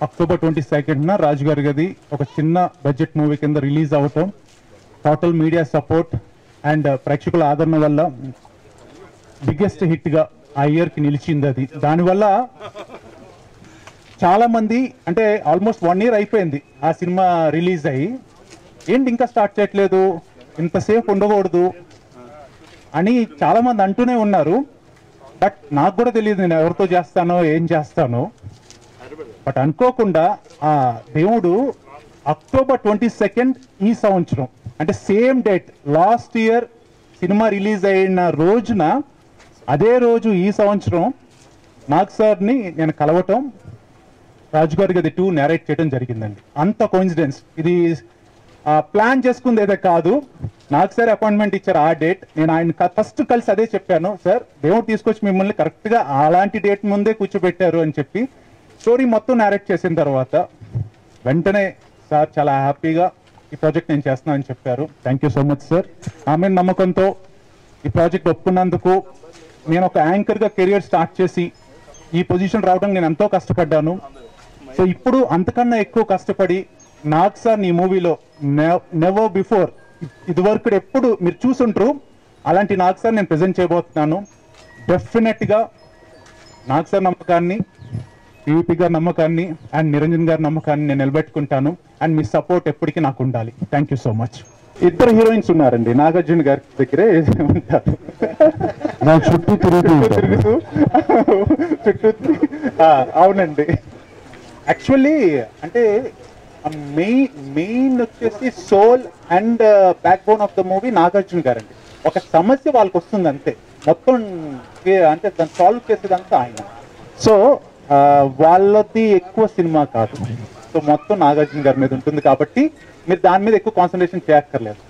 October 22న రాజు గారి గది ఒక చిన్న బడ్జెట్ మూవీ కింద రిలీజ్ అవటం, టోటల్ మీడియా సపోర్ట్ అండ్ ప్రేక్షకుల ఆదరణ వల్ల బిగ్గెస్ట్ హిట్గా ఆ ఇయర్కి నిలిచింది. అది దానివల్ల చాలా మంది, అంటే ఆల్మోస్ట్ 1 year అయిపోయింది ఆ సినిమా రిలీజ్ అయ్యి, ఏంటి ఇంకా స్టార్ట్ చేయట్లేదు, ఇంతసేపు ఉండకూడదు అని చాలా మంది అంటూనే ఉన్నారు. బట్ నాకు కూడా తెలియదు నేను ఎవరితో చేస్తానో ఏం చేస్తానో. బట్ అనుకోకుండా ఆ దేవుడు అక్టోబర్ 22 ఈ సంవత్సరం, అంటే same date last year cinema release అయిన రోజున, అదే రోజు ఈ సంవత్సరం నాగ్ సార్ని నేను కలవటం, రాజుగారి గది 2 నేరేట్ చేయడం జరిగిందండి. అంత కోఇన్సిడెన్స్, ఇది ప్లాన్ చేసుకుంది ఏదో కాదు. నాకు సార్ అపాయింట్మెంట్ ఇచ్చారు ఆ డేట్, నేను ఆయన ఫస్ట్ కలిసి అదే చెప్పాను, సార్ దేవుడు తీసుకొచ్చి మిమ్మల్ని కరెక్ట్గా అలాంటి డేట్ ముందే కూర్చోబెట్టారు అని చెప్పి స్టోరీ మొత్తం నేరేట్ చేసిన తర్వాత వెంటనే సార్ చాలా హ్యాపీగా ఈ ప్రాజెక్ట్ నేను చేస్తున్నానని చెప్పారు. Thank you so much sir. ఆమె నమ్మకంతో ఈ ప్రాజెక్ట్ ఒప్పుకున్నందుకు, నేను ఒక యాంకర్గా కెరియర్ స్టార్ట్ చేసి ఈ పొజిషన్ రావడం నేను ఎంతో కష్టపడ్డాను. సో ఇప్పుడు అంతకన్నా ఎక్కువ కష్టపడి నాగ్ సార్ ఈ మూవీలో నెవర్ బిఫోర్, ఇదివరకు ఎప్పుడు మీరు చూసుంటారు అలాంటి నాగ్ సార్ నేను ప్రజెంట్ చేయబోతున్నాను. డెఫినెట్గా నాగ్ సార్ నమ్మకాన్ని, టీవీపీ గారి నమ్మకాన్ని అండ్ నిరంజన్ గారి నమ్మకాన్ని నేను నిలబెట్టుకుంటాను. అండ్ మీ సపోర్ట్ ఎప్పటికీ నాకు ఉండాలి. Thank you so much. 2 heroines ఉన్నారండి, నాగార్జున గారి దగ్గరే ఉంటారు. నాకు చుట్టూ తిరుగుతూ అవునండి. యాక్చువల్లీ అంటే మెయిన్ వచ్చేసి soul and back of the movie Nagarjuna గారండి. ఒక సమస్య వాళ్ళకి వస్తుంది అంతే, మొత్తం అంటే దాన్ని సాల్వ్ చేసేదంతా ఆయన. సో వాళ్ళది ఎక్కువ సినిమా కాదు, సో మొత్తం నాగార్జున గారి మీద ఉంటుంది కాబట్టి మీరు దాని మీద ఎక్కువ కాన్సన్ట్రేషన్ చేయక్కర్లేదు.